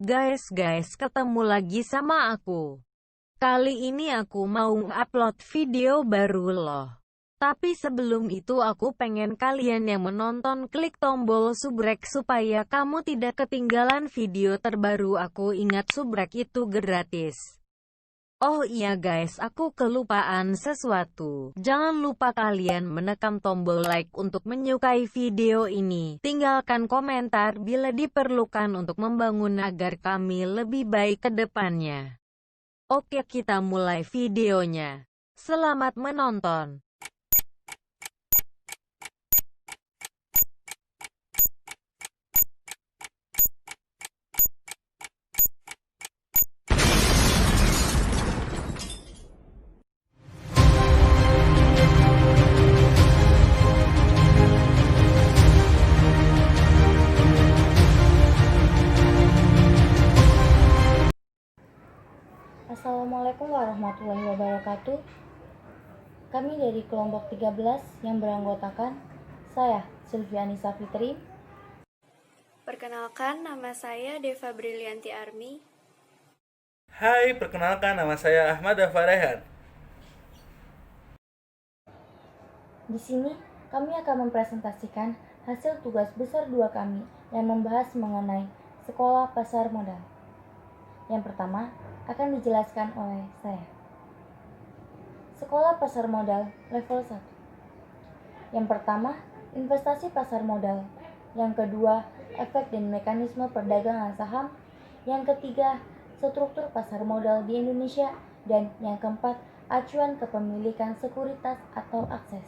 Guys, ketemu lagi sama aku. Kali ini aku mau upload video baru loh. Tapi sebelum itu aku pengen kalian yang menonton klik tombol subrek supaya kamu tidak ketinggalan video terbaru aku. Ingat subrek itu gratis. Oh iya guys, aku kelupaan sesuatu. Jangan lupa kalian menekan tombol like untuk menyukai video ini. Tinggalkan komentar bila diperlukan untuk membangun agar kami lebih baik ke depannya. Oke, kita mulai videonya. Selamat menonton. Assalamualaikum warahmatullahi wabarakatuh. Kami dari kelompok 13 yang beranggotakan saya, Sylvianisa Fitri. Perkenalkan, nama saya Deva Brilianti Army. Hai, perkenalkan nama saya Ahmad Dafarehan. Di sini kami akan mempresentasikan hasil tugas besar 2 kami yang membahas mengenai sekolah pasar modal. Yang pertama akan dijelaskan oleh saya. Sekolah pasar modal level 1. Yang pertama, investasi pasar modal. Yang kedua, efek dan mekanisme perdagangan saham. Yang ketiga, struktur pasar modal di Indonesia. Dan yang keempat, acuan kepemilikan sekuritas atau akses.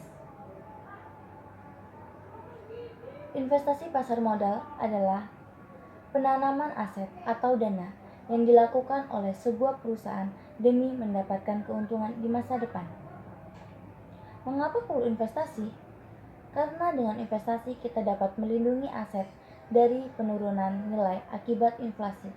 Investasi pasar modal adalah penanaman aset atau dana yang dilakukan oleh sebuah perusahaan demi mendapatkan keuntungan di masa depan. Mengapa perlu investasi? Karena dengan investasi kita dapat melindungi aset dari penurunan nilai akibat inflasi.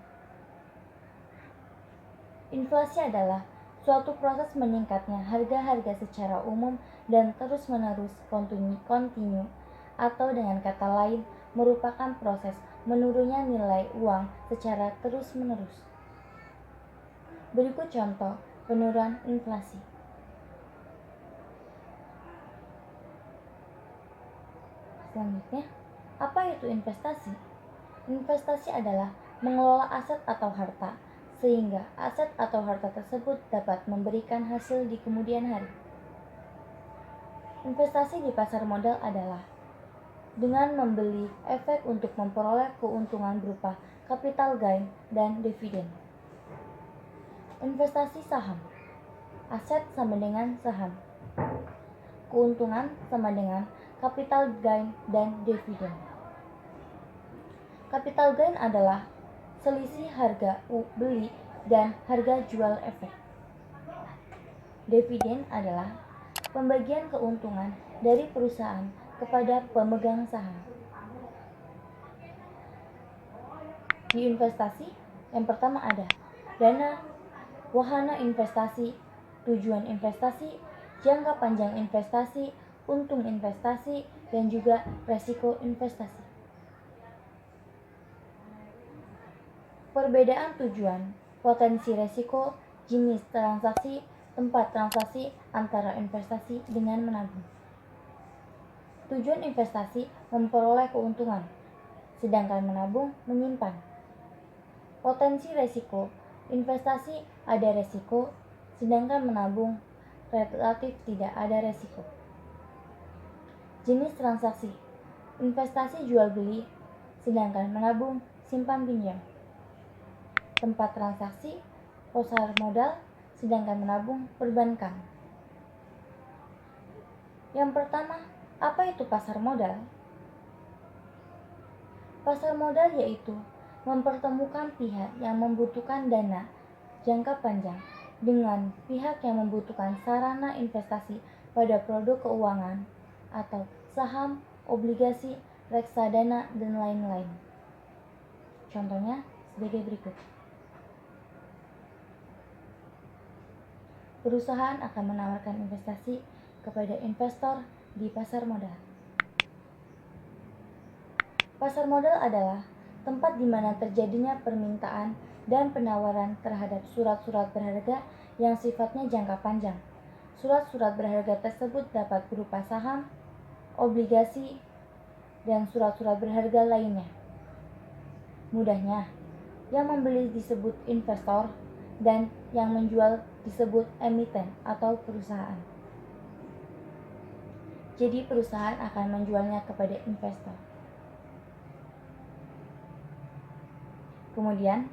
Inflasi adalah suatu proses meningkatnya harga-harga secara umum dan terus-menerus kontinu atau dengan kata lain merupakan proses menurunnya nilai uang secara terus-menerus. Berikut contoh penurunan inflasi. Selanjutnya, apa itu investasi? Investasi adalah mengelola aset atau harta, sehingga aset atau harta tersebut dapat memberikan hasil di kemudian hari. Investasi di pasar modal adalah dengan membeli efek untuk memperoleh keuntungan berupa capital gain dan dividen. Investasi saham. Aset sama dengan saham. Keuntungan sama dengan capital gain dan dividen. Capital gain adalah selisih harga beli dan harga jual efek. Dividen adalah pembagian keuntungan dari perusahaan kepada pemegang saham. Di investasi, yang pertama ada dana, wahana investasi, tujuan investasi, jangka panjang investasi, untung investasi, dan juga resiko investasi. Perbedaan tujuan, potensi resiko, jenis transaksi, tempat transaksi antara investasi dengan menabung. Tujuan investasi memperoleh keuntungan, sedangkan menabung menyimpan. Potensi resiko, investasi ada resiko, sedangkan menabung relatif tidak ada resiko. Jenis transaksi, investasi jual beli, sedangkan menabung simpan pinjam. Tempat transaksi, pasar modal, sedangkan menabung perbankan. Yang pertama, apa itu pasar modal? Pasar modal yaitu mempertemukan pihak yang membutuhkan dana jangka panjang dengan pihak yang membutuhkan sarana investasi pada produk keuangan atau saham, obligasi, reksadana, dan lain-lain. Contohnya sebagai berikut. Perusahaan akan menawarkan investasi kepada investor di pasar modal. Pasar modal adalah tempat di mana terjadinya permintaan dan penawaran terhadap surat-surat berharga yang sifatnya jangka panjang. Surat-surat berharga tersebut dapat berupa saham, obligasi, dan surat-surat berharga lainnya. Mudahnya, yang membeli disebut investor dan yang menjual disebut emiten atau perusahaan. Jadi perusahaan akan menjualnya kepada investor. Kemudian,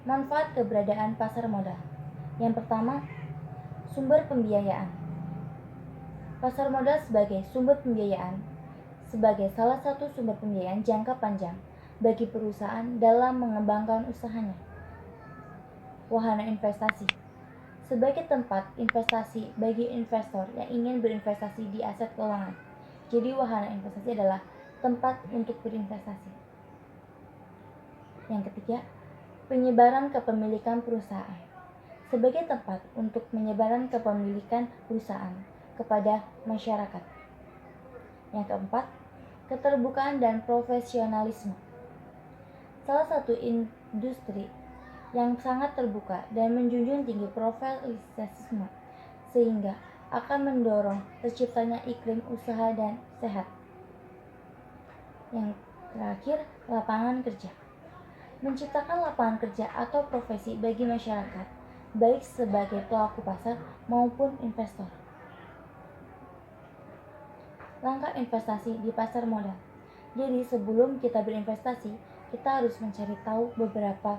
manfaat keberadaan pasar modal. Yang pertama, sumber pembiayaan. Pasar modal sebagai sumber pembiayaan sebagai salah satu sumber pembiayaan jangka panjang bagi perusahaan dalam mengembangkan usahanya. Wahana investasi. Sebagai tempat investasi bagi investor yang ingin berinvestasi di aset keuangan. Jadi wahana investasi adalah tempat untuk berinvestasi. Yang ketiga, penyebaran kepemilikan perusahaan. Sebagai tempat untuk penyebaran kepemilikan perusahaan kepada masyarakat. Yang keempat, keterbukaan dan profesionalisme. Salah satu industri yang sangat terbuka dan menjunjung tinggi profesionalisme sehingga akan mendorong terciptanya iklim usaha dan sehat. Yang terakhir, lapangan kerja. Menciptakan lapangan kerja atau profesi bagi masyarakat, baik sebagai pelaku pasar maupun investor. Langkah investasi di pasar modal. Jadi sebelum kita berinvestasi, kita harus mencari tahu beberapa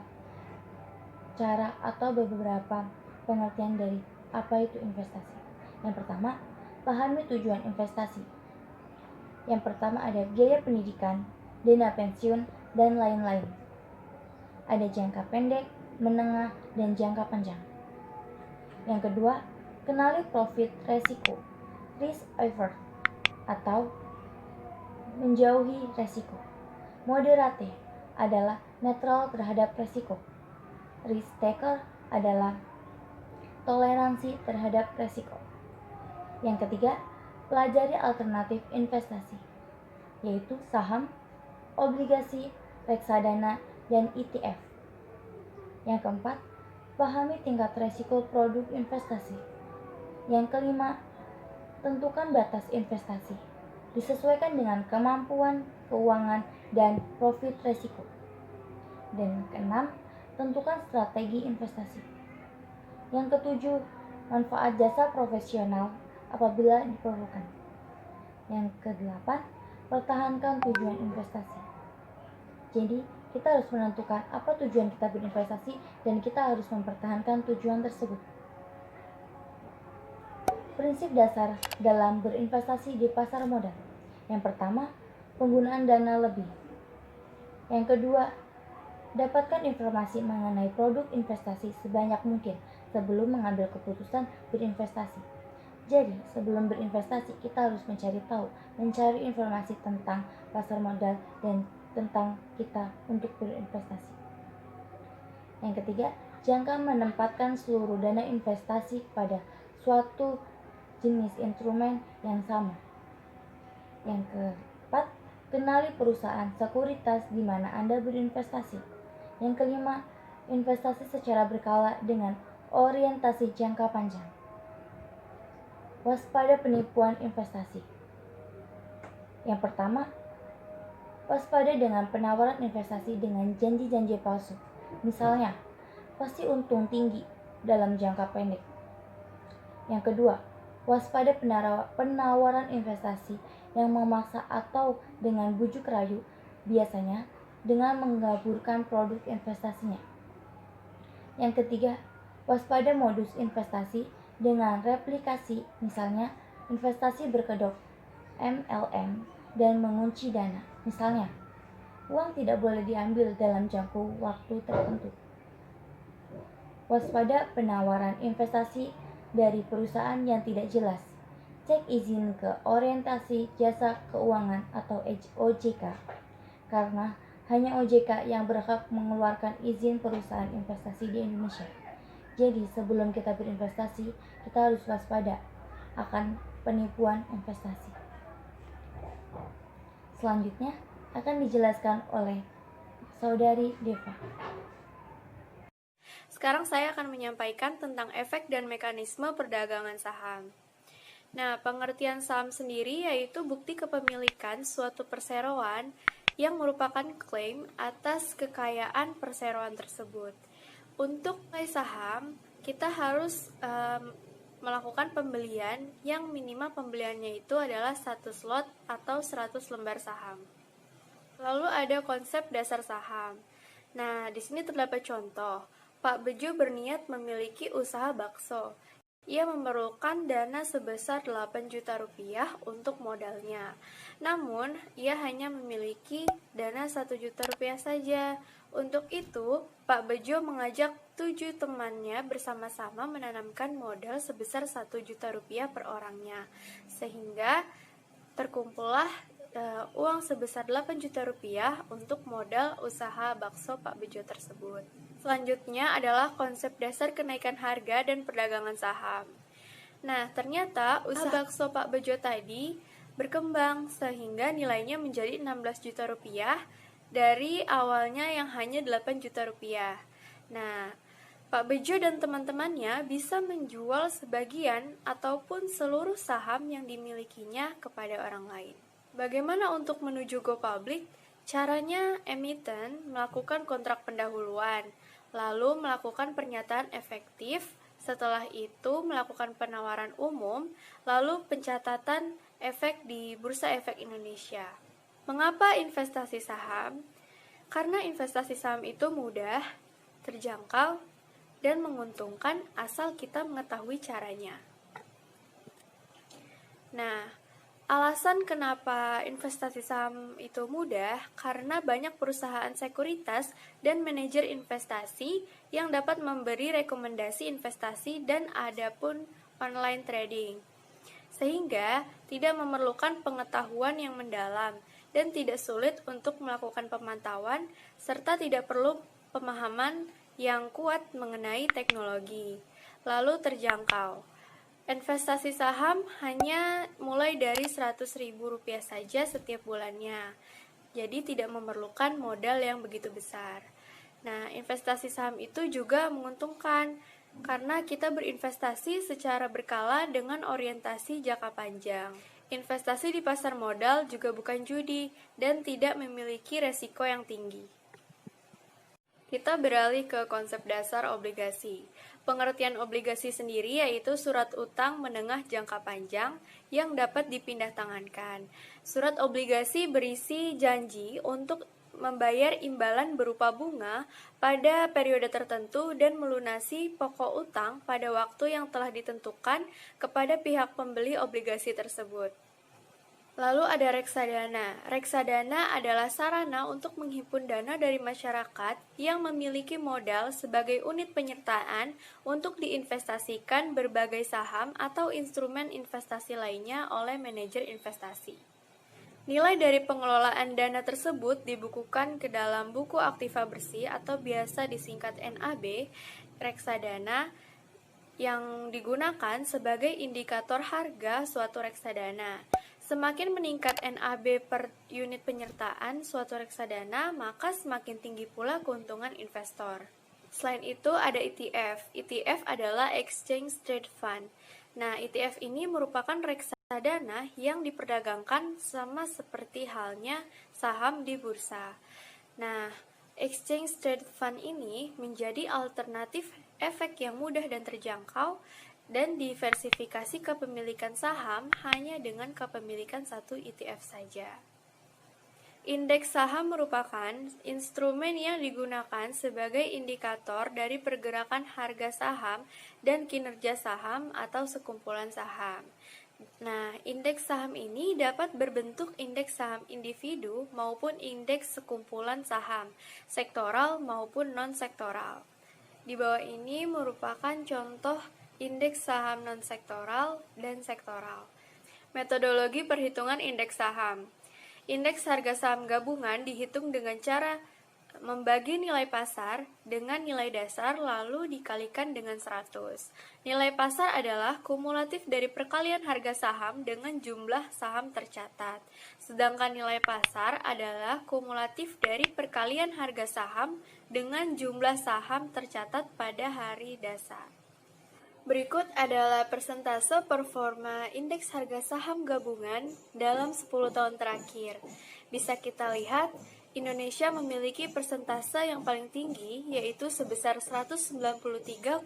cara atau beberapa pengertian dari apa itu investasi. Yang pertama, pahami tujuan investasi. Yang pertama ada biaya pendidikan, dana pensiun, dan lain-lain. Ada jangka pendek, menengah, dan jangka panjang. Yang kedua, kenali profit resiko, risk averse, atau menjauhi resiko. Moderate adalah netral terhadap resiko. Risk taker adalah toleransi terhadap resiko. Yang ketiga, pelajari alternatif investasi, yaitu saham, obligasi, reksadana, dan ETF. Yang keempat, pahami tingkat resiko produk investasi. Yang kelima, tentukan batas investasi, disesuaikan dengan kemampuan keuangan dan profit resiko. Dan keenam, tentukan strategi investasi. Yang ketujuh, manfaat jasa profesional apabila diperlukan. Yang kedelapan, pertahankan tujuan investasi. Jadi, kita harus menentukan apa tujuan kita berinvestasi dan kita harus mempertahankan tujuan tersebut. Prinsip dasar dalam berinvestasi di pasar modal. Yang pertama, penggunaan dana lebih. Yang kedua, dapatkan informasi mengenai produk investasi sebanyak mungkin sebelum mengambil keputusan berinvestasi. Jadi, sebelum berinvestasi, kita harus mencari informasi tentang pasar modal dan tentang kita untuk berinvestasi. Yang ketiga, jangan menempatkan seluruh dana investasi pada suatu jenis instrumen yang sama. Yang keempat, kenali perusahaan sekuritas di mana Anda berinvestasi. Yang kelima, investasi secara berkala dengan orientasi jangka panjang. Waspada penipuan investasi. Yang pertama, waspada dengan penawaran investasi dengan janji-janji palsu. Misalnya, pasti untung tinggi dalam jangka pendek. Yang kedua, waspada penawaran investasi yang memaksa atau dengan bujuk rayu, biasanya dengan mengaburkan produk investasinya. Yang ketiga, waspada modus investasi dengan replikasi, misalnya investasi berkedok MLM dan mengunci dana. Misalnya, uang tidak boleh diambil dalam jangka waktu tertentu. Waspada penawaran investasi dari perusahaan yang tidak jelas. Cek izin ke orientasi jasa keuangan atau OJK, karena hanya OJK yang berhak mengeluarkan izin perusahaan investasi di Indonesia. Jadi sebelum kita berinvestasi, kita harus waspada akan penipuan investasi. Selanjutnya akan dijelaskan oleh Saudari Deva. Sekarang saya akan menyampaikan tentang efek dan mekanisme perdagangan saham. Nah, pengertian saham sendiri yaitu bukti kepemilikan suatu perseroan yang merupakan klaim atas kekayaan perseroan tersebut. Untuk mulai saham, kita harus melakukan pembelian yang minimal pembeliannya itu adalah 1 slot atau 100 lembar saham. Lalu ada konsep dasar saham. Nah, di sini terdapat contoh. Pak Bejo berniat memiliki usaha bakso. Ia memerlukan dana sebesar 8 juta rupiah untuk modalnya. Namun, ia hanya memiliki dana 1 juta rupiah saja. Untuk itu, Pak Bejo mengajak 7 temannya bersama-sama menanamkan modal sebesar 1 juta rupiah per orangnya. Sehingga terkumpullah uang sebesar 8 juta rupiah untuk modal usaha bakso Pak Bejo tersebut. Selanjutnya adalah konsep dasar kenaikan harga dan perdagangan saham. Nah, ternyata usaha bakso Pak Bejo tadi berkembang sehingga nilainya menjadi 16 juta rupiah dari awalnya yang hanya 8 juta rupiah. Nah, Pak Bejo dan teman-temannya bisa menjual sebagian ataupun seluruh saham yang dimilikinya kepada orang lain. Bagaimana untuk menuju go public? Caranya emiten melakukan kontrak pendahuluan, lalu melakukan pernyataan efektif, setelah itu melakukan penawaran umum, lalu pencatatan efek di Bursa Efek Indonesia. Mengapa investasi saham? Karena investasi saham itu mudah, terjangkau, dan menguntungkan asal kita mengetahui caranya. Nah, alasan kenapa investasi saham itu mudah, karena banyak perusahaan sekuritas dan manajer investasi yang dapat memberi rekomendasi investasi dan ada pun online trading. Sehingga tidak memerlukan pengetahuan yang mendalam dan tidak sulit untuk melakukan pemantauan serta tidak perlu pemahaman yang kuat mengenai teknologi. Lalu terjangkau. Investasi saham hanya mulai dari Rp100.000 saja setiap bulannya. Jadi tidak memerlukan modal yang begitu besar. Nah, investasi saham itu juga menguntungkan karena kita berinvestasi secara berkala dengan orientasi jangka panjang. Investasi di pasar modal juga bukan judi dan tidak memiliki resiko yang tinggi. Kita beralih ke konsep dasar obligasi. Pengertian obligasi sendiri yaitu surat utang menengah jangka panjang yang dapat dipindahtangankan. Surat obligasi berisi janji untuk membayar imbalan berupa bunga pada periode tertentu dan melunasi pokok utang pada waktu yang telah ditentukan kepada pihak pembeli obligasi tersebut. Lalu ada reksadana. Reksadana adalah sarana untuk menghimpun dana dari masyarakat yang memiliki modal sebagai unit penyertaan untuk diinvestasikan berbagai saham atau instrumen investasi lainnya oleh manajer investasi. Nilai dari pengelolaan dana tersebut dibukukan ke dalam buku aktiva bersih atau biasa disingkat NAB, reksadana yang digunakan sebagai indikator harga suatu reksadana. Semakin meningkat NAB per unit penyertaan suatu reksadana, maka semakin tinggi pula keuntungan investor. Selain itu ada ETF. ETF adalah Exchange Trade Fund. Nah, ETF ini merupakan reksadana yang diperdagangkan sama seperti halnya saham di bursa. Nah, Exchange Trade Fund ini menjadi alternatif efek yang mudah dan terjangkau dan diversifikasi kepemilikan saham hanya dengan kepemilikan satu ETF saja. Indeks saham merupakan instrumen yang digunakan sebagai indikator dari pergerakan harga saham dan kinerja saham atau sekumpulan saham. Nah, indeks saham ini dapat berbentuk indeks saham individu maupun indeks sekumpulan saham, sektoral maupun non-sektoral. Di bawah ini merupakan contoh indeks saham non-sektoral dan sektoral. Metodologi perhitungan indeks saham. Indeks harga saham gabungan dihitung dengan cara membagi nilai pasar dengan nilai dasar lalu dikalikan dengan 100. Nilai pasar adalah kumulatif dari perkalian harga saham dengan jumlah saham tercatat. Sedangkan nilai pasar adalah kumulatif dari perkalian harga saham dengan jumlah saham tercatat pada hari dasar. Berikut adalah persentase performa indeks harga saham gabungan dalam 10 tahun terakhir. Bisa kita lihat, Indonesia memiliki persentase yang paling tinggi, yaitu sebesar 193,36%.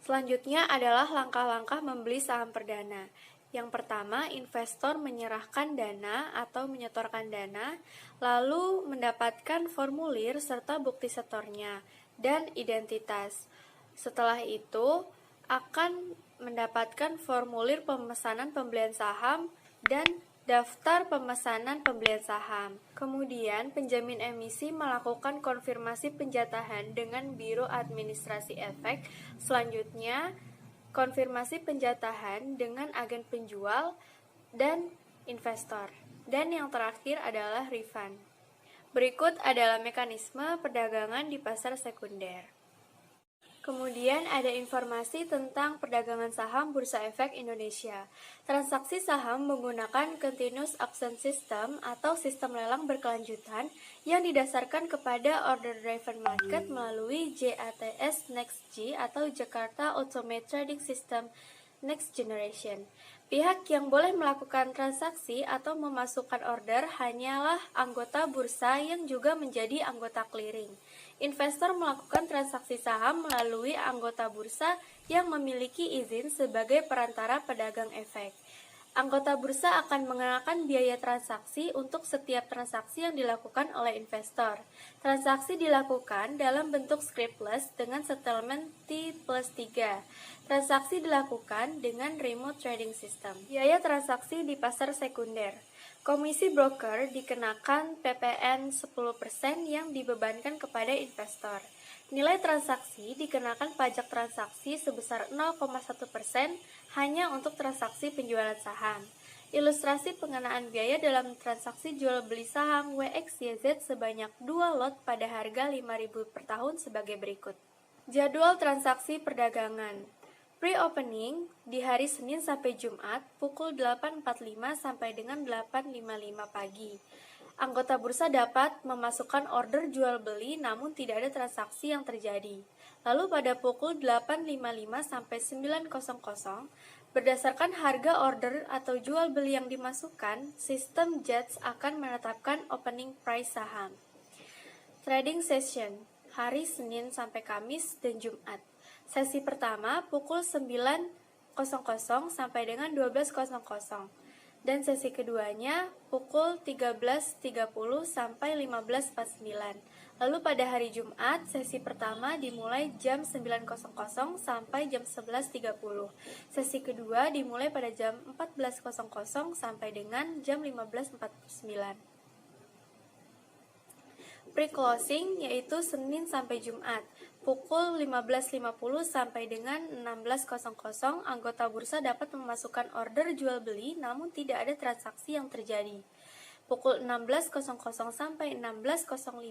Selanjutnya adalah langkah-langkah membeli saham perdana. Yang pertama, investor menyerahkan dana atau menyetorkan dana, lalu mendapatkan formulir serta bukti setornya, dan identitas. Setelah itu, akan mendapatkan formulir pemesanan pembelian saham dan daftar pemesanan pembelian saham. Kemudian, penjamin emisi melakukan konfirmasi penjatahan dengan Biro Administrasi Efek. Selanjutnya, konfirmasi penjatahan dengan agen penjual dan investor. Dan yang terakhir adalah refund. Berikut adalah mekanisme perdagangan di pasar sekunder. Kemudian ada informasi tentang perdagangan saham Bursa Efek Indonesia. Transaksi saham menggunakan Continuous Auction System atau sistem lelang berkelanjutan yang didasarkan kepada Order Driven Market melalui JATS NextG atau Jakarta Automated Trading System Next Generation. Pihak yang boleh melakukan transaksi atau memasukkan order hanyalah anggota bursa yang juga menjadi anggota clearing. Investor melakukan transaksi saham melalui anggota bursa yang memiliki izin sebagai perantara pedagang efek. Anggota bursa akan mengenakan biaya transaksi untuk setiap transaksi yang dilakukan oleh investor. Transaksi dilakukan dalam bentuk scriptless dengan settlement T+3. Transaksi dilakukan dengan remote trading system. Biaya transaksi di pasar sekunder. Komisi broker dikenakan PPN 10% yang dibebankan kepada investor. Nilai transaksi dikenakan pajak transaksi sebesar 0,1% hanya untuk transaksi penjualan saham. Ilustrasi pengenaan biaya dalam transaksi jual beli saham WXYZ sebanyak 2 lot pada harga 5.000 per tahun sebagai berikut. Jadwal transaksi perdagangan. Pre-opening di hari Senin sampai Jumat pukul 8.45 sampai dengan 8.55 pagi. Anggota bursa dapat memasukkan order jual beli namun tidak ada transaksi yang terjadi. Lalu pada pukul 8.55 sampai 9.00 berdasarkan harga order atau jual beli yang dimasukkan, sistem JATS akan menetapkan opening price saham. Trading session hari Senin sampai Kamis dan Jumat. Sesi pertama pukul 9.00 sampai dengan 12.00 dan sesi keduanya pukul 13.30 sampai 15.49. Lalu pada hari Jumat, sesi pertama dimulai jam 9.00 sampai jam 11.30. Sesi kedua dimulai pada jam 14.00 sampai dengan jam 15.49. Pre-closing yaitu Senin sampai Jumat, pukul 15.50 sampai dengan 16.00 anggota bursa dapat memasukkan order jual beli namun tidak ada transaksi yang terjadi. Pukul 16.00 sampai 16.05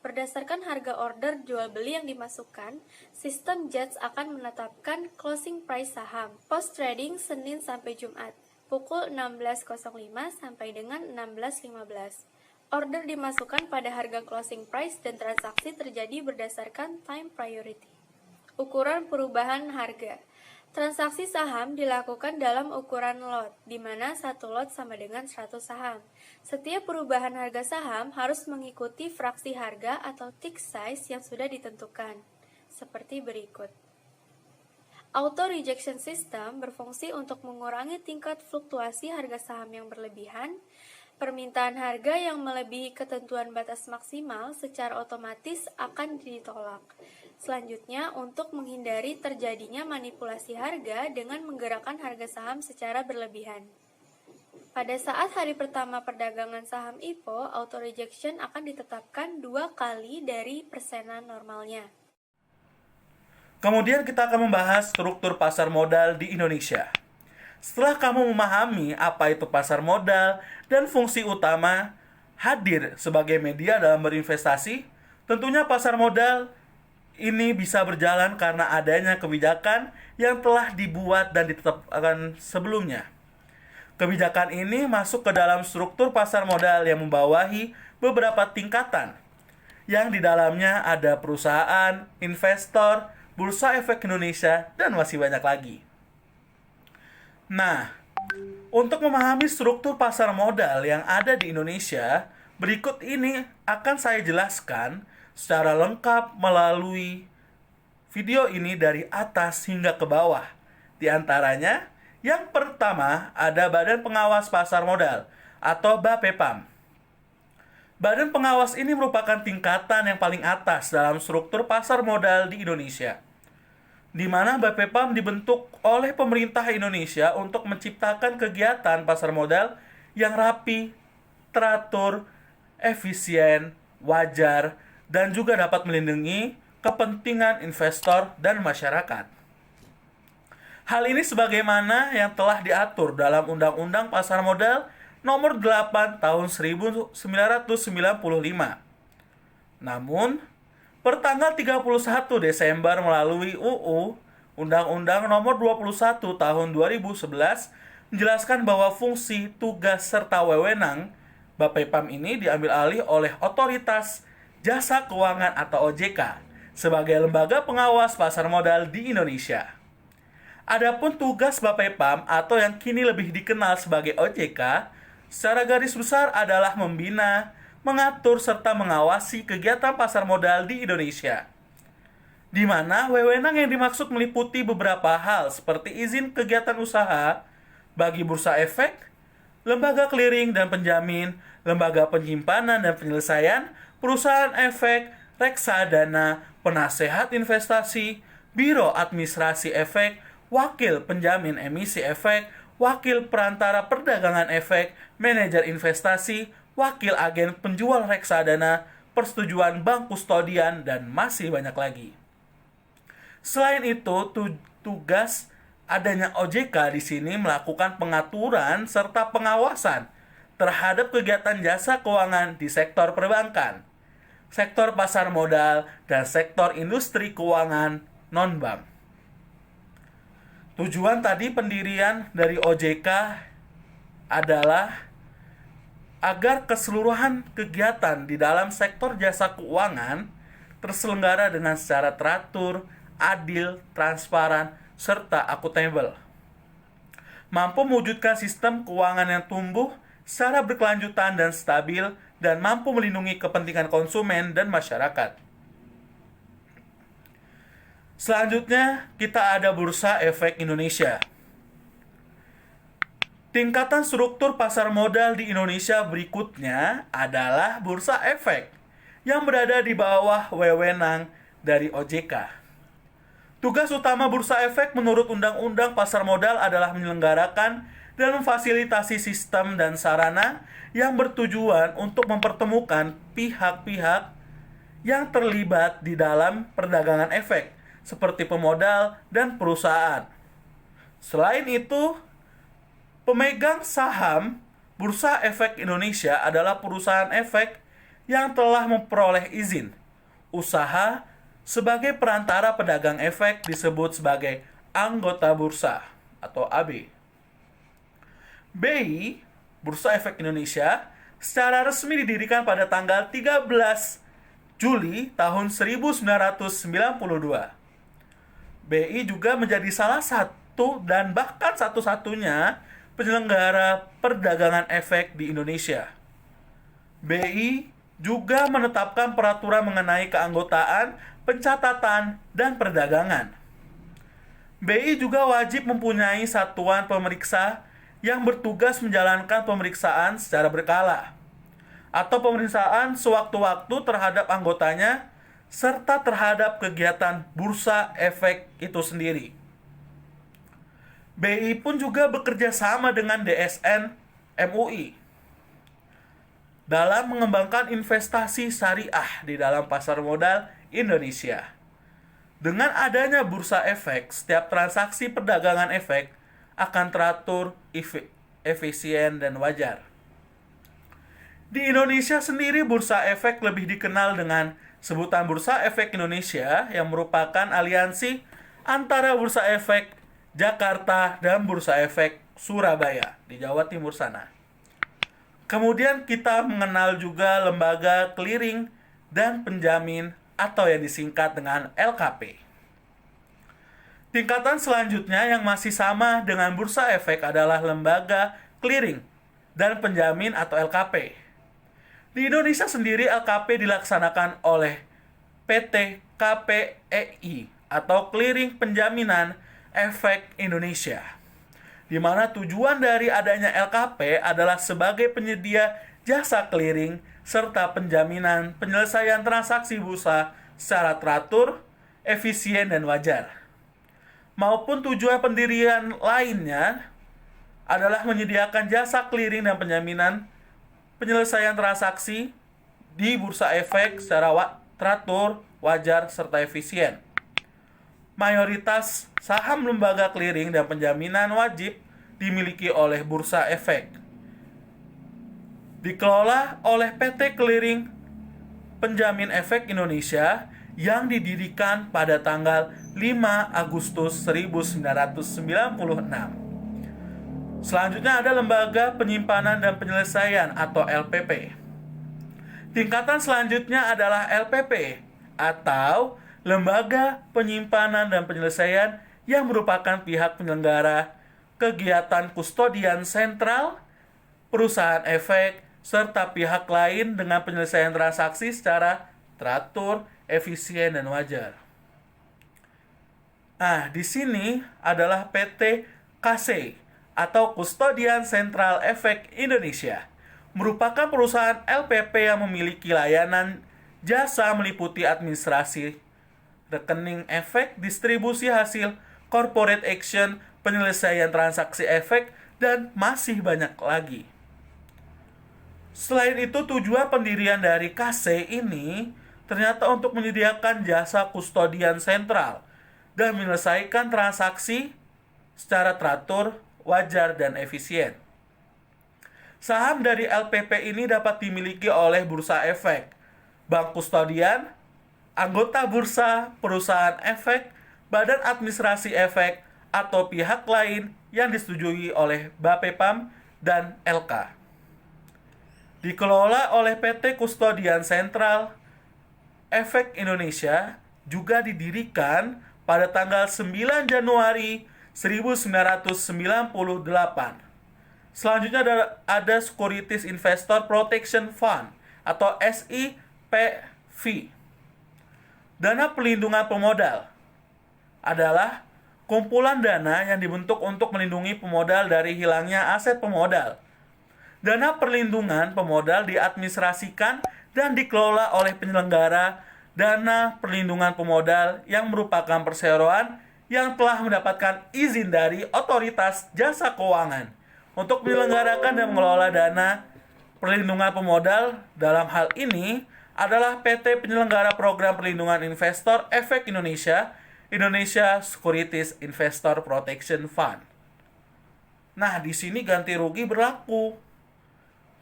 berdasarkan harga order jual beli yang dimasukkan, sistem JATS akan menetapkan closing price saham. Post trading Senin sampai Jumat, pukul 16.05 sampai dengan 16.15. Order dimasukkan pada harga closing price dan transaksi terjadi berdasarkan time priority. Ukuran perubahan harga. Transaksi saham dilakukan dalam ukuran lot, di mana satu lot sama dengan 100 saham. Setiap perubahan harga saham harus mengikuti fraksi harga atau tick size yang sudah ditentukan, seperti berikut. Auto rejection system berfungsi untuk mengurangi tingkat fluktuasi harga saham yang berlebihan. Permintaan harga yang melebihi ketentuan batas maksimal secara otomatis akan ditolak. Selanjutnya, untuk menghindari terjadinya manipulasi harga dengan menggerakkan harga saham secara berlebihan. Pada saat hari pertama perdagangan saham IPO, auto rejection akan ditetapkan 2 kali dari persenan normalnya. Kemudian kita akan membahas struktur pasar modal di Indonesia. Setelah kamu memahami apa itu pasar modal dan fungsi utama, hadir sebagai media dalam berinvestasi, tentunya pasar modal ini bisa berjalan karena adanya kebijakan yang telah dibuat dan ditetapkan sebelumnya. Kebijakan ini masuk ke dalam struktur pasar modal yang membawahi beberapa tingkatan, yang di dalamnya ada perusahaan, investor, Bursa Efek Indonesia, dan masih banyak lagi. Nah, untuk memahami struktur pasar modal yang ada di Indonesia, berikut ini akan saya jelaskan secara lengkap melalui video ini dari atas hingga ke bawah. Di antaranya, yang pertama ada Badan Pengawas Pasar Modal atau BAPEPAM. Badan pengawas ini merupakan tingkatan yang paling atas dalam struktur pasar modal di Indonesia, di mana BAPEPAM dibentuk oleh pemerintah Indonesia untuk menciptakan kegiatan pasar modal yang rapi, teratur, efisien, wajar, dan juga dapat melindungi kepentingan investor dan masyarakat. Hal ini sebagaimana yang telah diatur dalam Undang-Undang Pasar Modal Nomor 8 Tahun 1995. Namun, pertanggal 31 Desember melalui UU Undang-Undang Nomor 21 Tahun 2011 menjelaskan bahwa fungsi, tugas, serta wewenang BAPEPAM ini diambil alih oleh Otoritas Jasa Keuangan atau OJK sebagai lembaga pengawas pasar modal di Indonesia. Adapun tugas BAPEPAM atau yang kini lebih dikenal sebagai OJK secara garis besar adalah membina, mengatur, serta mengawasi kegiatan pasar modal di Indonesia, di mana wewenang yang dimaksud meliputi beberapa hal seperti izin kegiatan usaha bagi bursa efek, lembaga clearing dan penjamin, lembaga penyimpanan dan penyelesaian, perusahaan efek, reksadana, penasehat investasi, biro administrasi efek, wakil penjamin emisi efek, wakil perantara perdagangan efek, manajer investasi, wakil agen penjual reksadana, persetujuan bank kustodian, dan masih banyak lagi. Selain itu, tugas adanya OJK di sini melakukan pengaturan serta pengawasan terhadap kegiatan jasa keuangan di sektor perbankan, sektor pasar modal, dan sektor industri keuangan non-bank. Tujuan tadi pendirian dari OJK adalah agar keseluruhan kegiatan di dalam sektor jasa keuangan terselenggara dengan secara teratur, adil, transparan, serta akuntabel. Mampu mewujudkan sistem keuangan yang tumbuh secara berkelanjutan dan stabil, dan mampu melindungi kepentingan konsumen dan masyarakat. Selanjutnya, kita ada Bursa Efek Indonesia. Tingkatan struktur pasar modal di Indonesia berikutnya adalah Bursa Efek, yang berada di bawah wewenang dari OJK. Tugas utama Bursa Efek menurut Undang-Undang Pasar Modal adalah menyelenggarakan dan memfasilitasi sistem dan sarana yang bertujuan untuk mempertemukan pihak-pihak yang terlibat di dalam perdagangan efek, seperti pemodal dan perusahaan. Selain itu, pemegang saham Bursa Efek Indonesia adalah perusahaan efek yang telah memperoleh izin usaha sebagai perantara pedagang efek, disebut sebagai anggota bursa atau AB. BI, Bursa Efek Indonesia, secara resmi didirikan pada tanggal 13 Juli tahun 1992. BI juga menjadi salah satu dan bahkan satu-satunya penyelenggara perdagangan efek di Indonesia. BI juga menetapkan peraturan mengenai keanggotaan, pencatatan, dan perdagangan. BI juga wajib mempunyai satuan pemeriksa yang bertugas menjalankan pemeriksaan secara berkala atau pemeriksaan sewaktu-waktu terhadap anggotanya serta terhadap kegiatan bursa efek itu sendiri. BI pun juga bekerja sama dengan DSN MUI dalam mengembangkan investasi syariah di dalam pasar modal Indonesia. Dengan adanya bursa efek, setiap transaksi perdagangan efek akan teratur, efisien, dan wajar. Di Indonesia sendiri, Bursa Efek lebih dikenal dengan sebutan Bursa Efek Indonesia yang merupakan aliansi antara Bursa Efek Jakarta dan Bursa Efek Surabaya di Jawa Timur sana. Kemudian kita mengenal juga lembaga clearing dan penjamin atau yang disingkat dengan LKP. Tingkatan selanjutnya yang masih sama dengan Bursa Efek adalah lembaga clearing dan penjamin atau LKP. Di Indonesia sendiri LKP dilaksanakan oleh PT KPEI atau Clearing Penjaminan Efek Indonesia, di mana tujuan dari adanya LKP adalah sebagai penyedia jasa clearing serta penjaminan penyelesaian transaksi bursa secara teratur, efisien, dan wajar. Maupun tujuan pendirian lainnya adalah menyediakan jasa clearing dan penjaminan penyelesaian transaksi di bursa efek secara teratur, wajar, serta efisien. Mayoritas saham lembaga clearing dan penjaminan wajib dimiliki oleh Bursa Efek. Dikelola oleh PT Clearing Penjamin Efek Indonesia yang didirikan pada tanggal 5 Agustus 1996. Selanjutnya ada Lembaga Penyimpanan dan Penyelesaian atau LPP. Tingkatan selanjutnya adalah LPP atau Lembaga Penyimpanan dan Penyelesaian yang merupakan pihak penyelenggara kegiatan kustodian sentral, perusahaan efek, serta pihak lain dengan penyelesaian transaksi secara teratur, efisien, dan wajar. Nah, di sini adalah PT KC atau Kustodian Sentral Efek Indonesia, merupakan perusahaan LPP yang memiliki layanan jasa meliputi administrasi rekening efek, distribusi hasil, corporate action, penyelesaian transaksi efek, dan masih banyak lagi. Selain itu, tujuan pendirian dari KC ini ternyata untuk menyediakan jasa kustodian sentral dan menyelesaikan transaksi secara teratur, wajar, dan efisien. Saham dari LPP ini dapat dimiliki oleh Bursa Efek, bank kustodian, anggota bursa, perusahaan efek, badan administrasi efek, atau pihak lain yang disetujui oleh Bapepam dan LK. Dikelola oleh PT Kustodian Sentral Efek Indonesia, juga didirikan pada tanggal 9 Januari 1998. Selanjutnya ada Securities Investor Protection Fund atau SIPV. Dana Perlindungan Pemodal adalah kumpulan dana yang dibentuk untuk melindungi pemodal dari hilangnya aset pemodal. Dana perlindungan pemodal diadministrasikan dan dikelola oleh penyelenggara dana perlindungan pemodal yang merupakan perseroan yang telah mendapatkan izin dari Otoritas Jasa Keuangan untuk menyelenggarakan dan mengelola dana perlindungan pemodal. Dalam hal ini adalah PT Penyelenggara Program Perlindungan Investor Efek Indonesia, Indonesia Securities Investor Protection Fund. Nah, di sini ganti rugi berlaku.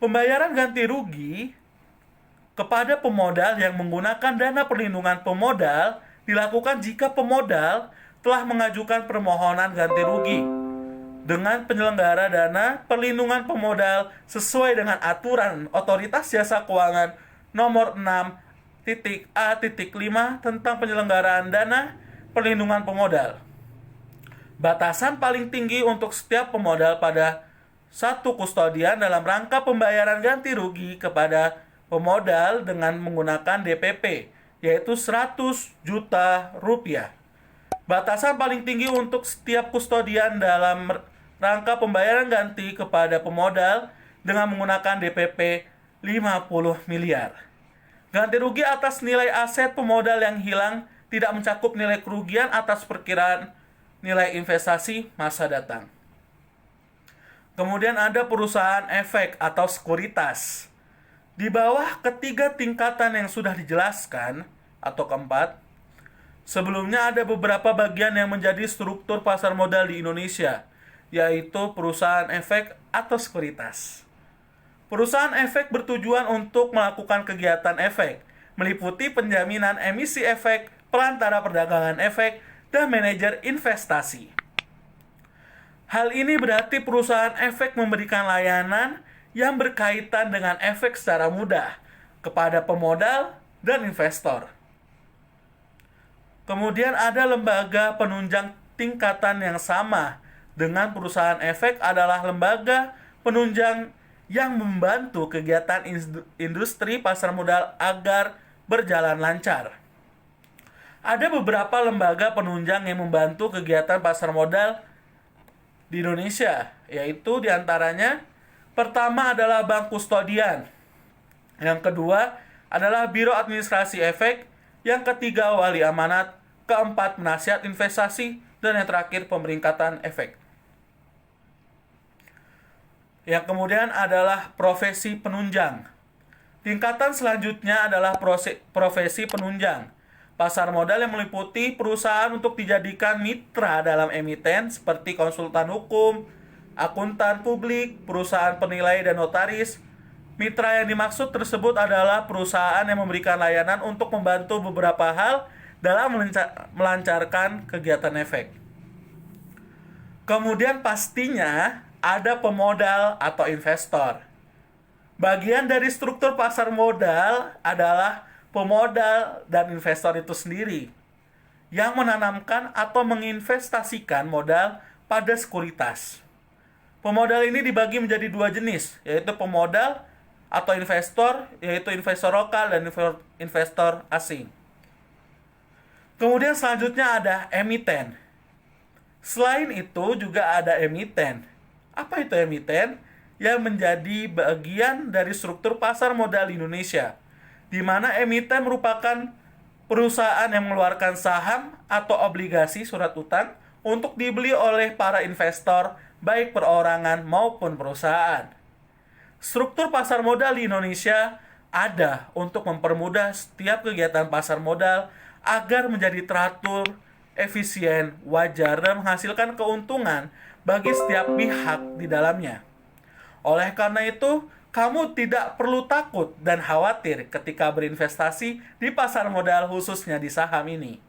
Pembayaran ganti rugi kepada pemodal yang menggunakan dana perlindungan pemodal dilakukan jika pemodal telah mengajukan permohonan ganti rugi dengan penyelenggara dana perlindungan pemodal sesuai dengan aturan Otoritas Jasa Keuangan nomor 6.A.5 tentang penyelenggaraan dana perlindungan pemodal. Batasan paling tinggi untuk setiap pemodal pada satu kustodian dalam rangka pembayaran ganti rugi kepada pemodal dengan menggunakan DPP, yaitu 100 juta rupiah. Batasan paling tinggi untuk setiap kustodian dalam rangka pembayaran ganti kepada pemodal dengan menggunakan DPP 50 miliar. Ganti rugi atas nilai aset pemodal yang hilang tidak mencakup nilai kerugian atas perkiraan nilai investasi masa datang. Kemudian ada perusahaan efek atau sekuritas. Di bawah ketiga tingkatan yang sudah dijelaskan atau keempat, sebelumnya ada beberapa bagian yang menjadi struktur pasar modal di Indonesia, yaitu perusahaan efek atau sekuritas. Perusahaan efek bertujuan untuk melakukan kegiatan efek, meliputi penjaminan emisi efek, perantara perdagangan efek, dan manajer investasi. Hal ini berarti perusahaan efek memberikan layanan yang berkaitan dengan efek secara mudah kepada pemodal dan investor. Kemudian ada lembaga penunjang tingkatan yang sama dengan perusahaan efek adalah lembaga penunjang yang membantu kegiatan industri pasar modal agar berjalan lancar. Ada beberapa lembaga penunjang yang membantu kegiatan pasar modal di Indonesia, yaitu diantaranya pertama adalah bank kustodian, yang kedua adalah biro administrasi efek, yang ketiga wali amanat, keempat penasihat investasi, dan yang terakhir pemeringkatan efek. Yang kemudian adalah profesi penunjang. Tingkatan selanjutnya adalah profesi penunjang. Pasar modal yang meliputi perusahaan untuk dijadikan mitra dalam emiten seperti konsultan hukum, akuntan publik, perusahaan penilai dan notaris. Mitra yang dimaksud tersebut adalah perusahaan yang memberikan layanan untuk membantu beberapa hal dalam melancarkan kegiatan efek. Kemudian pastinya ada pemodal atau investor. Bagian dari struktur pasar modal adalah pemodal dan investor itu sendiri yang menanamkan atau menginvestasikan modal pada sekuritas. Pemodal ini dibagi menjadi dua jenis, yaitu pemodal atau investor, yaitu investor lokal dan investor asing. Kemudian selanjutnya ada emiten. Selain itu juga ada emiten. Apa itu emiten? Yang menjadi bagian dari struktur pasar modal di Indonesia, di mana emiten merupakan perusahaan yang mengeluarkan saham atau obligasi surat utang untuk dibeli oleh para investor, baik perorangan maupun perusahaan. Struktur pasar modal di Indonesia ada untuk mempermudah setiap kegiatan pasar modal agar menjadi teratur, efisien, wajar, dan menghasilkan keuntungan bagi setiap pihak di dalamnya. Oleh karena itu, kamu tidak perlu takut dan khawatir ketika berinvestasi di pasar modal, khususnya di saham ini.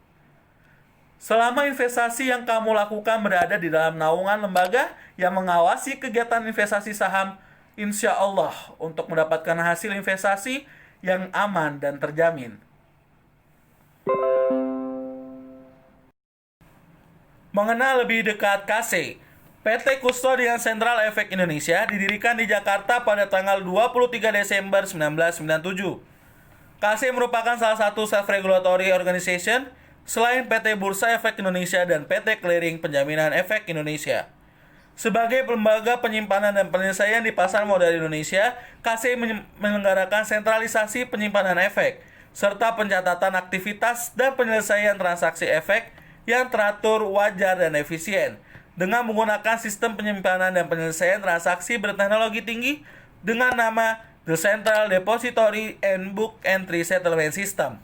Selama investasi yang kamu lakukan berada di dalam naungan lembaga yang mengawasi kegiatan investasi saham, insya Allah untuk mendapatkan hasil investasi yang aman dan terjamin. Mengenal lebih dekat KC, PT Kustodian Sentral Efek Indonesia didirikan di Jakarta pada tanggal 23 Desember 1997. KC merupakan salah satu self-regulatory organization selain PT Bursa Efek Indonesia dan PT Clearing Penjaminan Efek Indonesia. Sebagai lembaga penyimpanan dan penyelesaian di pasar modal Indonesia, KC menyelenggarakan sentralisasi penyimpanan efek, serta pencatatan aktivitas dan penyelesaian transaksi efek yang teratur, wajar, dan efisien, dengan menggunakan sistem penyimpanan dan penyelesaian transaksi berteknologi tinggi dengan nama The Central Depository and Book Entry Settlement System.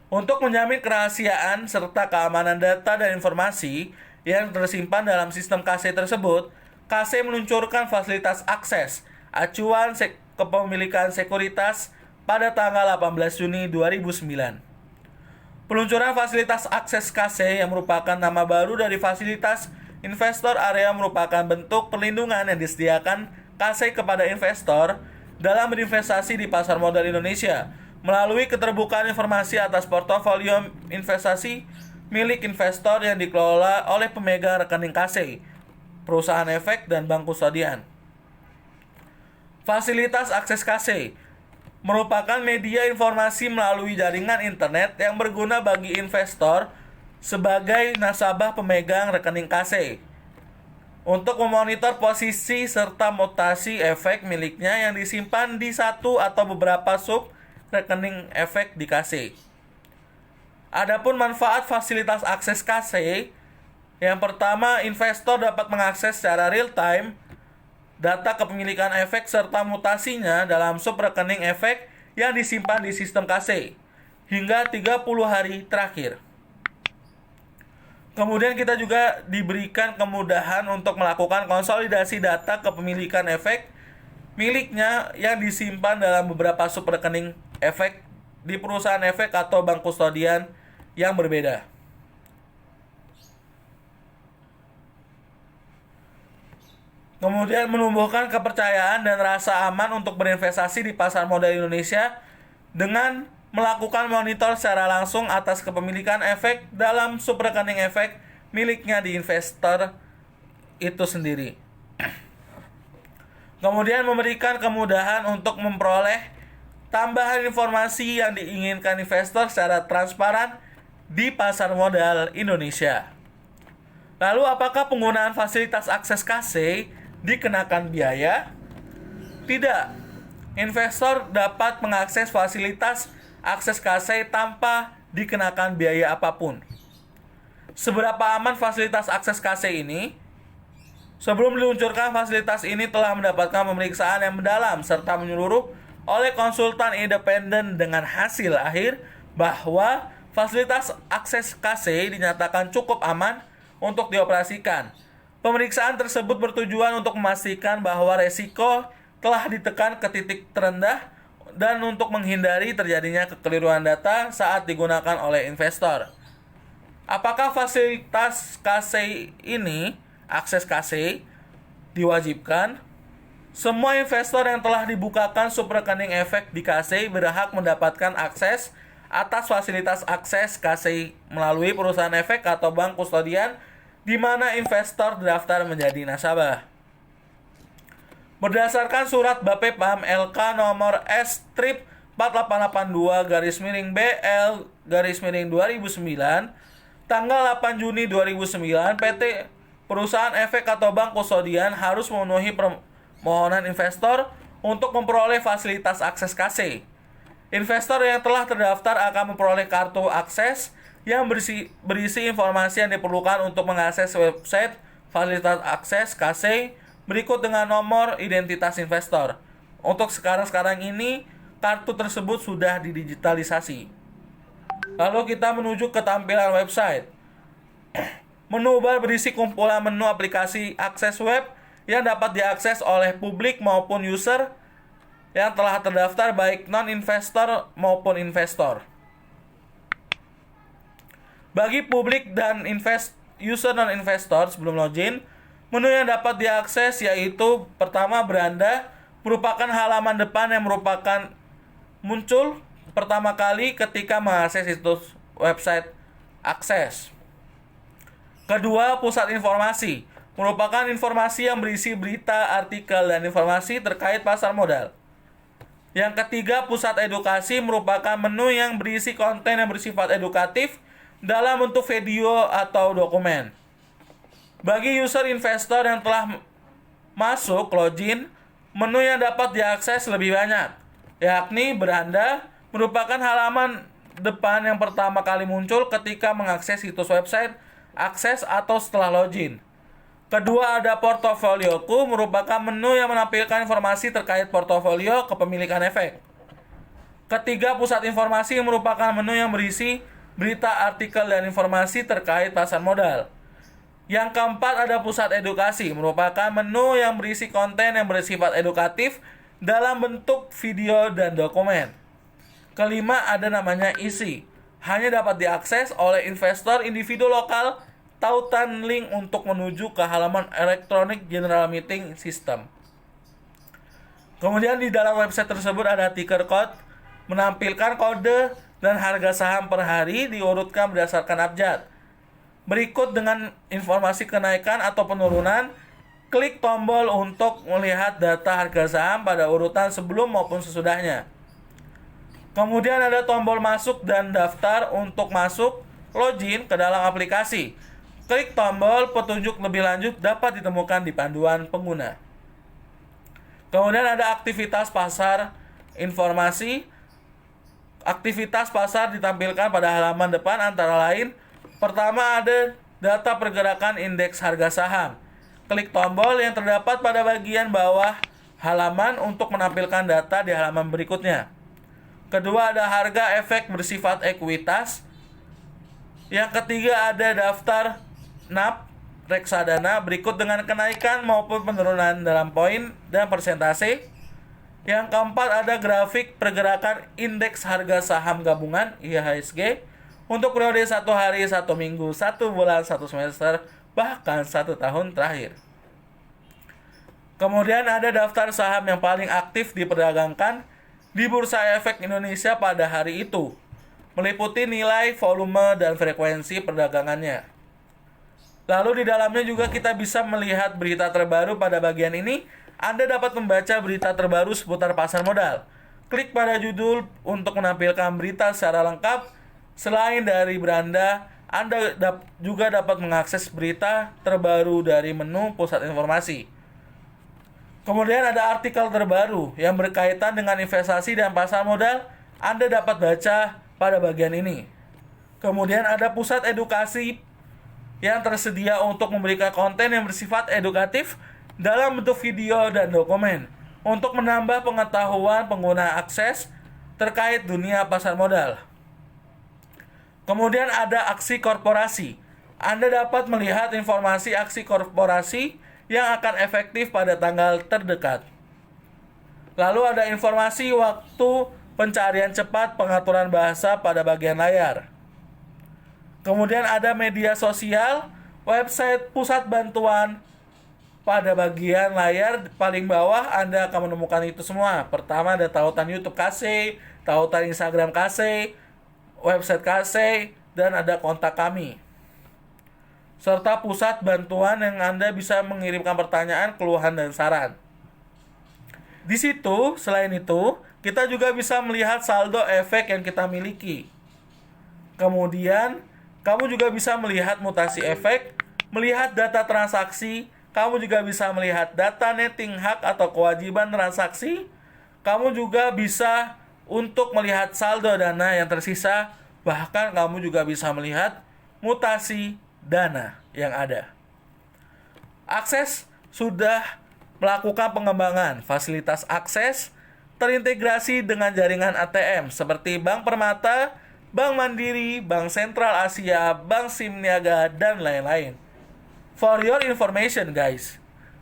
Untuk menjamin kerahasiaan serta keamanan data dan informasi yang tersimpan dalam sistem KC tersebut, KC meluncurkan fasilitas akses acuan kepemilikan sekuritas pada tanggal 18 Juni 2009. Peluncuran fasilitas akses KC yang merupakan nama baru dari fasilitas investor area merupakan bentuk perlindungan yang disediakan KC kepada investor dalam berinvestasi di pasar modal Indonesia melalui keterbukaan informasi atas portofolio investasi milik investor yang dikelola oleh pemegang rekening KC, perusahaan efek, dan bank kustodian. Fasilitas akses KC merupakan media informasi melalui jaringan internet yang berguna bagi investor sebagai nasabah pemegang rekening KC untuk memonitor posisi serta mutasi efek miliknya yang disimpan di satu atau beberapa sub rekening efek di KC. Adapun manfaat fasilitas akses KC, yang pertama, investor dapat mengakses secara real time data kepemilikan efek serta mutasinya dalam sub rekening efek yang disimpan di sistem KC hingga 30 hari terakhir. Kemudian kita juga diberikan kemudahan untuk melakukan konsolidasi data kepemilikan efek miliknya yang disimpan dalam beberapa subrekening efek di perusahaan efek atau bank kustodian yang berbeda. Kemudian menumbuhkan kepercayaan dan rasa aman untuk berinvestasi di pasar modal Indonesia dengan melakukan monitor secara langsung atas kepemilikan efek dalam subrekening efek miliknya di investor itu sendiri. Kemudian memberikan kemudahan untuk memperoleh tambahan informasi yang diinginkan investor secara transparan di pasar modal Indonesia. Lalu apakah penggunaan fasilitas akses KC dikenakan biaya? Tidak. Investor dapat mengakses fasilitas akses KC tanpa dikenakan biaya apapun. Seberapa aman fasilitas akses KC ini? Sebelum diluncurkan, fasilitas ini telah mendapatkan pemeriksaan yang mendalam serta menyeluruh oleh konsultan independen dengan hasil akhir bahwa fasilitas akses KC dinyatakan cukup aman untuk dioperasikan. Pemeriksaan tersebut bertujuan untuk memastikan bahwa resiko telah ditekan ke titik terendah dan untuk menghindari terjadinya kekeliruan data saat digunakan oleh investor. Apakah fasilitas KC ini, akses KC, diwajibkan? Semua investor yang telah dibukakan subrekening efek di KC berhak mendapatkan akses atas fasilitas akses KC melalui perusahaan efek atau bank kustodian di mana investor daftar menjadi nasabah. Berdasarkan surat Bapepam LK nomor S-4882-BL-2009 tanggal 8 Juni 2009, PT Perusahaan Efek atau Bank Kustodian harus memenuhi permohonan investor untuk memperoleh fasilitas akses KC. Investor yang telah terdaftar akan memperoleh kartu akses yang berisi informasi yang diperlukan untuk mengakses website fasilitas akses KC berikut dengan nomor identitas investor. Untuk sekarang ini, kartu tersebut sudah didigitalisasi. Lalu kita menuju ke tampilan website. Menu bar berisi kumpulan menu aplikasi akses web yang dapat diakses oleh publik maupun user yang telah terdaftar baik non-investor maupun investor. Bagi publik dan user non-investor sebelum login, menu yang dapat diakses yaitu pertama beranda, merupakan halaman depan yang merupakan muncul pertama kali ketika mengakses situs website akses. Kedua, pusat informasi, merupakan informasi yang berisi berita, artikel, dan informasi terkait pasar modal. Yang ketiga, pusat edukasi, merupakan menu yang berisi konten yang bersifat edukatif dalam bentuk video atau dokumen. Bagi user investor yang telah masuk login, menu yang dapat diakses lebih banyak, yakni beranda, merupakan halaman depan yang pertama kali muncul ketika mengakses situs website akses atau setelah login. Kedua, ada portofolioku, merupakan menu yang menampilkan informasi terkait portofolio kepemilikan efek. Ketiga, pusat informasi, merupakan menu yang berisi berita, artikel, dan informasi terkait pasar modal. Yang keempat, ada pusat edukasi, merupakan menu yang berisi konten yang bersifat edukatif dalam bentuk video dan dokumen. Kelima, ada namanya isi, hanya dapat diakses oleh investor individu lokal, tautan link untuk menuju ke halaman elektronik General Meeting System. Kemudian di dalam website tersebut ada ticker code, menampilkan kode dan harga saham per hari diurutkan berdasarkan abjad. Berikut dengan informasi kenaikan atau penurunan, klik tombol untuk melihat data harga saham pada urutan sebelum maupun sesudahnya. Kemudian ada tombol masuk dan daftar untuk masuk login ke dalam aplikasi. Klik tombol petunjuk lebih lanjut dapat ditemukan di panduan pengguna. Kemudian ada aktivitas pasar informasi. Aktivitas pasar ditampilkan pada halaman depan antara lain, pertama ada data pergerakan indeks harga saham. Klik tombol yang terdapat pada bagian bawah halaman untuk menampilkan data di halaman berikutnya. Kedua, ada harga efek bersifat ekuitas. Yang ketiga, ada daftar NAP reksadana berikut dengan kenaikan maupun penurunan dalam poin dan persentase. Yang keempat ada grafik pergerakan indeks harga saham gabungan IHSG untuk periode 1 hari, 1 minggu, 1 bulan, 1 semester, bahkan 1 tahun terakhir. Kemudian ada daftar saham yang paling aktif diperdagangkan di Bursa Efek Indonesia pada hari itu, meliputi nilai, volume, dan frekuensi perdagangannya. Lalu di dalamnya juga kita bisa melihat berita terbaru. Pada bagian ini, Anda dapat membaca berita terbaru seputar pasar modal. Klik pada judul untuk menampilkan berita secara lengkap. Selain dari beranda, Anda juga dapat mengakses berita terbaru dari menu pusat informasi. Kemudian ada artikel terbaru yang berkaitan dengan investasi dan pasar modal. Anda dapat baca pada bagian ini. Kemudian ada pusat edukasi yang tersedia untuk memberikan konten yang bersifat edukatif dalam bentuk video dan dokumen untuk menambah pengetahuan pengguna akses terkait dunia pasar modal. Kemudian ada aksi korporasi. Anda dapat melihat informasi aksi korporasi yang akan efektif pada tanggal terdekat. Lalu ada informasi waktu pencarian cepat pengaturan bahasa pada bagian layar. Kemudian ada media sosial, website pusat bantuan. Pada bagian layar paling bawah Anda akan menemukan itu semua. Pertama ada tautan YouTube KC, tautan Instagram KC, website KC, dan ada kontak kami. Serta pusat bantuan yang Anda bisa mengirimkan pertanyaan, keluhan, dan saran. Di situ, selain itu, kita juga bisa melihat saldo efek yang kita miliki. Kemudian, kamu juga bisa melihat mutasi efek, melihat data transaksi, kamu juga bisa melihat data netting hak atau kewajiban transaksi, kamu juga bisa untuk melihat saldo dana yang tersisa, bahkan kamu juga bisa melihat mutasi dana yang ada. Akses sudah melakukan pengembangan fasilitas akses terintegrasi dengan jaringan ATM seperti Bank Permata, Bank Mandiri, Bank Sentral Asia, Bank Simniaga, dan lain-lain. For your information guys,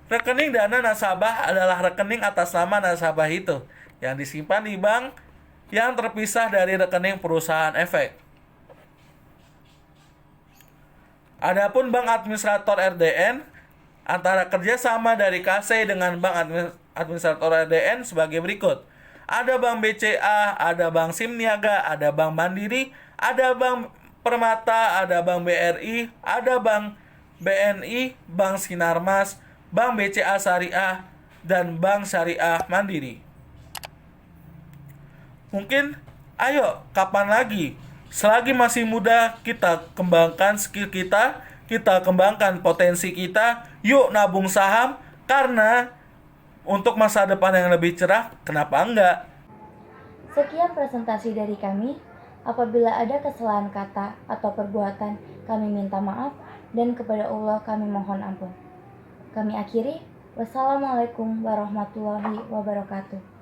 rekening dana nasabah adalah rekening atas nama nasabah itu yang disimpan di bank yang terpisah dari rekening perusahaan efek. Adapun bank administrator RDN antara kerjasama dari KC dengan bank administrator RDN sebagai berikut. Ada bank BCA, ada bank Simniaga, ada bank Mandiri, ada bank Permata, ada bank BRI, ada bank BNI, bank Sinarmas, bank BCA Syariah, dan bank Syariah Mandiri. Mungkin, ayo, kapan lagi? Selagi masih muda, kita kembangkan skill kita kembangkan potensi kita, yuk nabung saham, karena untuk masa depan yang lebih cerah, kenapa enggak? Sekian presentasi dari kami. Apabila ada kesalahan kata atau perbuatan, kami minta maaf, dan kepada Allah kami mohon ampun. Kami akhiri. Wassalamualaikum warahmatullahi wabarakatuh.